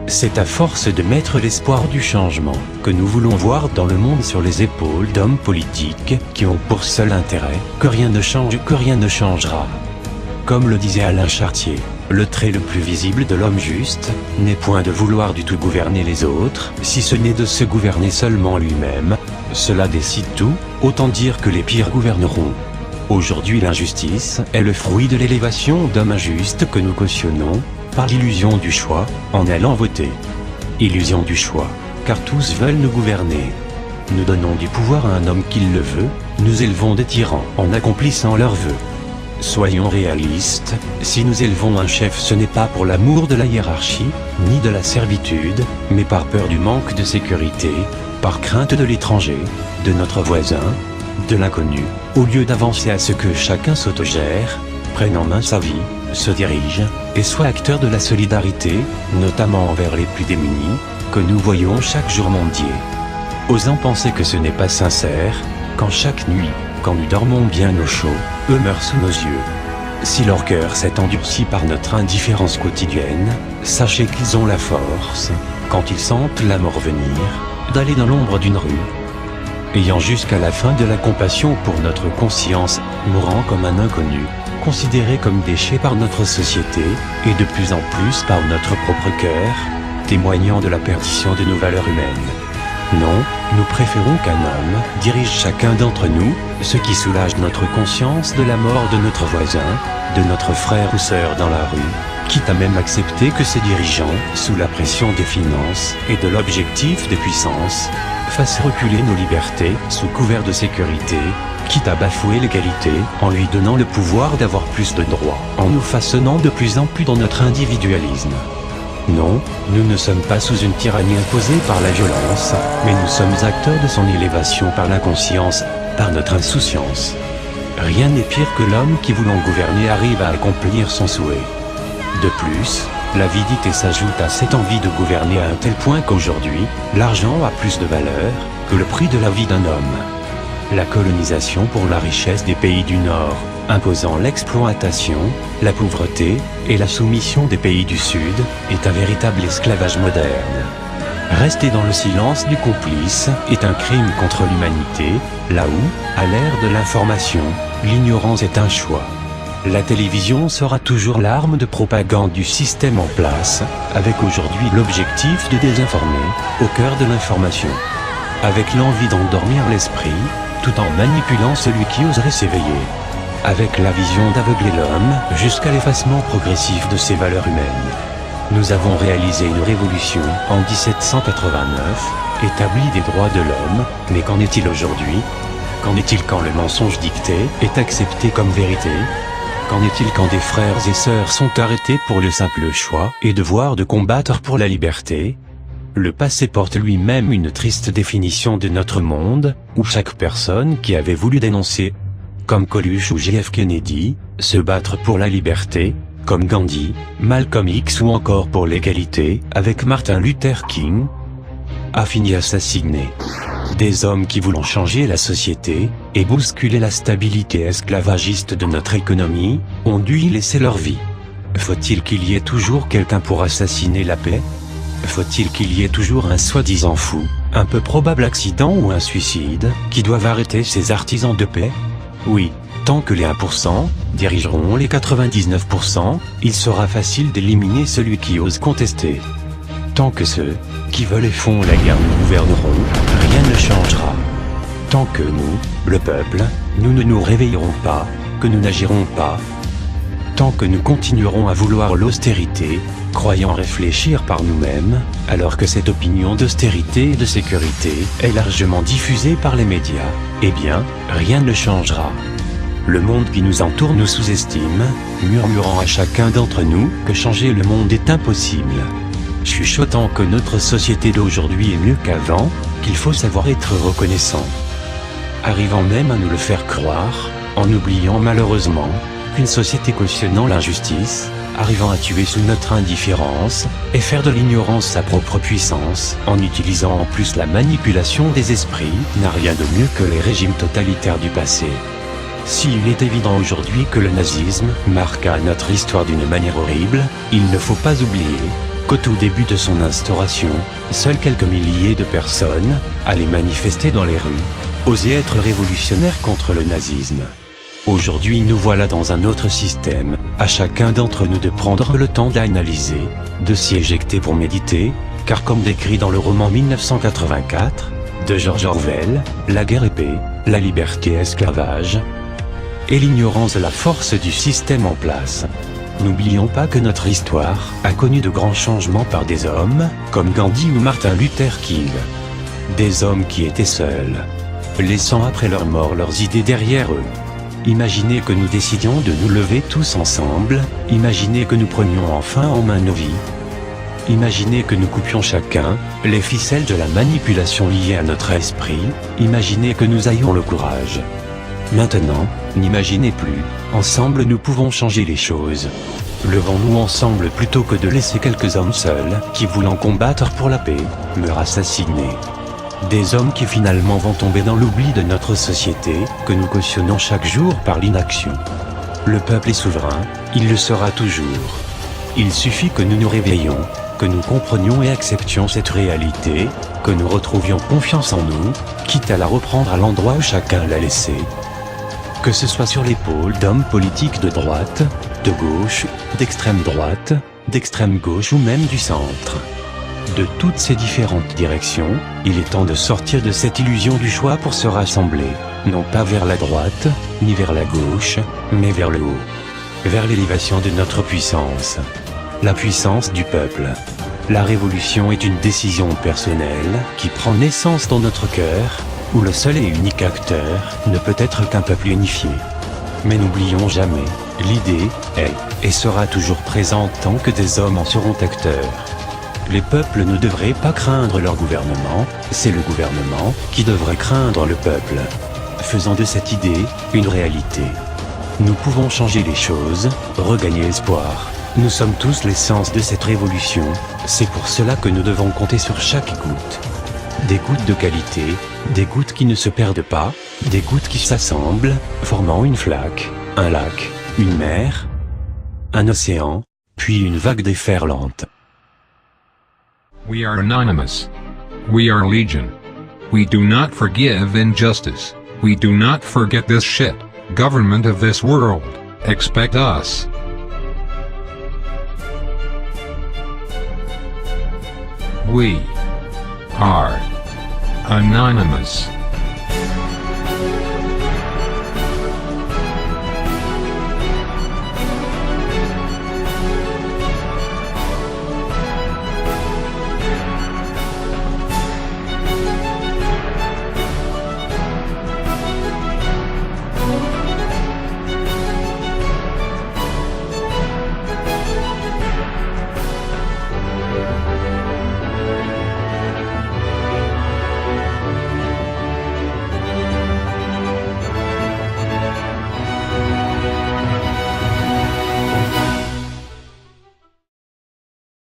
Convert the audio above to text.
C'est à force de mettre l'espoir du changement que nous voulons voir dans le monde sur les épaules d'hommes politiques qui ont pour seul intérêt que rien ne change, que rien ne changera. Comme le disait Alain Chartier, le trait le plus visible de l'homme juste n'est point de vouloir du tout gouverner les autres, si ce n'est de se gouverner seulement lui-même. Cela décide tout, autant dire que les pires gouverneront. Aujourd'hui l'injustice est le fruit de l'élévation d'hommes injustes que nous cautionnons, par l'illusion du choix, en allant voter. Illusion du choix, car tous veulent nous gouverner. Nous donnons du pouvoir à un homme qui le veut, nous élevons des tyrans en accomplissant leurs vœux. Soyons réalistes, si nous élevons un chef ce n'est pas pour l'amour de la hiérarchie, ni de la servitude, mais par peur du manque de sécurité, par crainte de l'étranger, de notre voisin, de l'inconnu, au lieu d'avancer à ce que chacun s'autogère, prenne en main sa vie, se dirige, et soit acteur de la solidarité, notamment envers les plus démunis, que nous voyons chaque jour mendier. Osant penser que ce n'est pas sincère, quand chaque nuit, quand nous dormons bien au chaud, eux meurent sous nos yeux. Si leur cœur s'est endurci par notre indifférence quotidienne, sachez qu'ils ont la force, quand ils sentent la mort venir, d'aller dans l'ombre d'une rue, ayant jusqu'à la fin de la compassion pour notre conscience, mourant comme un inconnu, considéré comme déchet par notre société, et de plus en plus par notre propre cœur, témoignant de la perdition de nos valeurs humaines. Non, nous préférons qu'un homme dirige chacun d'entre nous, ce qui soulage notre conscience de la mort de notre voisin, de notre frère ou sœur dans la rue, quitte à même accepter que ces dirigeants, sous la pression des finances et de l'objectif de puissance, fassent reculer nos libertés sous couvert de sécurité, quitte à bafouer l'égalité en lui donnant le pouvoir d'avoir plus de droits, en nous façonnant de plus en plus dans notre individualisme. Non, nous ne sommes pas sous une tyrannie imposée par la violence, mais nous sommes acteurs de son élévation par l'inconscience, par notre insouciance. Rien n'est pire que l'homme qui voulant gouverner arrive à accomplir son souhait. De plus, l'avidité s'ajoute à cette envie de gouverner à un tel point qu'aujourd'hui, l'argent a plus de valeur que le prix de la vie d'un homme. La colonisation pour la richesse des pays du Nord, imposant l'exploitation, la pauvreté et la soumission des pays du Sud, est un véritable esclavage moderne. Rester dans le silence du complice est un crime contre l'humanité, là où, à l'ère de l'information, l'ignorance est un choix. La télévision sera toujours l'arme de propagande du système en place, avec aujourd'hui l'objectif de désinformer, au cœur de l'information. Avec l'envie d'endormir l'esprit, tout en manipulant celui qui oserait s'éveiller. Avec la vision d'aveugler l'homme jusqu'à l'effacement progressif de ses valeurs humaines. Nous avons réalisé une révolution en 1789, établi des droits de l'homme, mais qu'en est-il aujourd'hui? Qu'en est-il quand le mensonge dicté est accepté comme vérité? Qu'en est-il quand des frères et sœurs sont arrêtés pour le simple choix et devoir de combattre pour la liberté? Le passé porte lui-même une triste définition de notre monde, où chaque personne qui avait voulu dénoncer, comme Coluche ou J.F. Kennedy, se battre pour la liberté, comme Gandhi, Malcolm X ou encore pour l'égalité, avec Martin Luther King, a fini assassiné. Des hommes qui voulant changer la société, et bousculer la stabilité esclavagiste de notre économie, ont dû y laisser leur vie. Faut-il qu'il y ait toujours quelqu'un pour assassiner la paix? Faut-il qu'il y ait toujours un soi-disant fou, un peu probable accident ou un suicide, qui doivent arrêter ces artisans de paix? Oui, tant que les 1% dirigeront les 99%, il sera facile d'éliminer celui qui ose contester. Tant que ceux qui veulent et font la guerre nous gouverneront, rien ne changera. Tant que nous, le peuple, nous ne nous réveillerons pas, que nous n'agirons pas. Tant que nous continuerons à vouloir l'austérité, croyant réfléchir par nous-mêmes, alors que cette opinion d'austérité et de sécurité est largement diffusée par les médias, eh bien, rien ne changera. Le monde qui nous entoure nous sous-estime, murmurant à chacun d'entre nous que changer le monde est impossible. Chuchotant que notre société d'aujourd'hui est mieux qu'avant, qu'il faut savoir être reconnaissant. Arrivant même à nous le faire croire, en oubliant malheureusement qu'une société cautionnant l'injustice, arrivant à tuer sous notre indifférence, et faire de l'ignorance sa propre puissance, en utilisant en plus la manipulation des esprits, n'a rien de mieux que les régimes totalitaires du passé. S'il est évident aujourd'hui que le nazisme marqua notre histoire d'une manière horrible, il ne faut pas oublier qu'au tout début de son instauration, seuls quelques milliers de personnes allaient manifester dans les rues, oser être révolutionnaires contre le nazisme. Aujourd'hui nous voilà dans un autre système, à chacun d'entre nous de prendre le temps d'analyser, de s'y éjecter pour méditer, car comme décrit dans le roman 1984, de George Orwell, la guerre est paix, la liberté est esclavage, et l'ignorance de la force du système en place. N'oublions pas que notre histoire a connu de grands changements par des hommes, comme Gandhi ou Martin Luther King. Des hommes qui étaient seuls, laissant après leur mort leurs idées derrière eux. Imaginez que nous décidions de nous lever tous ensemble, imaginez que nous prenions enfin en main nos vies. Imaginez que nous coupions chacun les ficelles de la manipulation liée à notre esprit, imaginez que nous ayons le courage. Maintenant, n'imaginez plus, ensemble nous pouvons changer les choses. Levons-nous ensemble plutôt que de laisser quelques hommes seuls, qui voulant combattre pour la paix, meurent assassinés. Des hommes qui finalement vont tomber dans l'oubli de notre société, que nous cautionnons chaque jour par l'inaction. Le peuple est souverain, il le sera toujours. Il suffit que nous nous réveillions, que nous comprenions et acceptions cette réalité, que nous retrouvions confiance en nous, quitte à la reprendre à l'endroit où chacun l'a laissée. Que ce soit sur l'épaule d'hommes politiques de droite, de gauche, d'extrême droite, d'extrême gauche ou même du centre. De toutes ces différentes directions, il est temps de sortir de cette illusion du choix pour se rassembler, non pas vers la droite, ni vers la gauche, mais vers le haut. Vers l'élévation de notre puissance. La puissance du peuple. La révolution est une décision personnelle qui prend naissance dans notre cœur, où le seul et unique acteur ne peut être qu'un peuple unifié. Mais n'oublions jamais, l'idée est et sera toujours présente tant que des hommes en seront acteurs. Les peuples ne devraient pas craindre leur gouvernement, c'est le gouvernement qui devrait craindre le peuple. Faisons de cette idée une réalité. Nous pouvons changer les choses, regagner espoir. Nous sommes tous l'essence de cette révolution, c'est pour cela que nous devons compter sur chaque goutte. Des gouttes de qualité, des gouttes qui ne se perdent pas, des gouttes qui s'assemblent, formant une flaque, un lac, une mer, un océan, puis une vague déferlante. We are anonymous. We are legion. We do not forgive injustice. We do not forget this shit. Government of this world, expect us. We are anonymous.